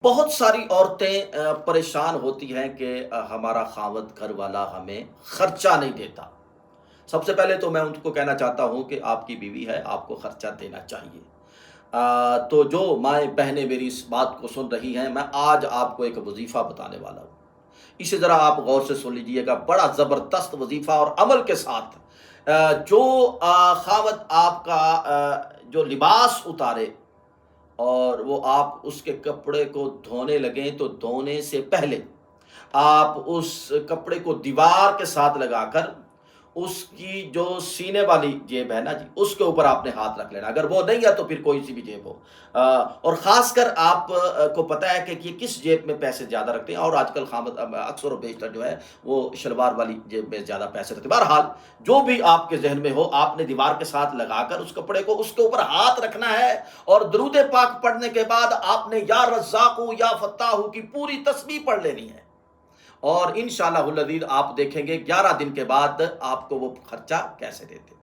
بہت ساری عورتیں پریشان ہوتی ہیں کہ ہمارا خاوند گھر والا ہمیں خرچہ نہیں دیتا۔ سب سے پہلے تو میں ان کو کہنا چاہتا ہوں کہ آپ کی بیوی ہے، آپ کو خرچہ دینا چاہیے۔ تو جو مائیں بہنیں میری اس بات کو سن رہی ہیں، میں آج آپ کو ایک وظیفہ بتانے والا ہوں۔ اسے ذرا آپ غور سے سن لیجئے گا، بڑا زبردست وظیفہ اور عمل کے ساتھ۔ جو خاوند آپ کا جو لباس اتارے اور وہ آپ اس کے کپڑے کو دھونے لگیں، تو دھونے سے پہلے آپ اس کپڑے کو دیوار کے ساتھ لگا کر اس کی جو سینے والی جیب ہے نا جی، اس کے اوپر آپ نے ہاتھ رکھ لینا، اگر وہ نہیں ہے تو پھر کوئی سی بھی جیب ہو۔ اور خاص کر آپ کو پتہ ہے کہ یہ کس جیب میں پیسے زیادہ رکھتے ہیں، اور آج کل خامد اکثر و بیشتر جو ہے وہ شلوار والی جیب میں زیادہ پیسے رکھتے ہیں۔ بہرحال جو بھی آپ کے ذہن میں ہو، آپ نے دیوار کے ساتھ لگا کر اس کپڑے کو اس کے اوپر ہاتھ رکھنا ہے، اور درود پاک پڑھنے کے بعد آپ نے یا رزاق یا فتاح کی پوری تسبیح پڑھ لینی ہے، اور انشاءاللہ العزیز آپ دیکھیں گے 11 دن کے بعد آپ کو وہ خرچہ کیسے دیتے ہیں۔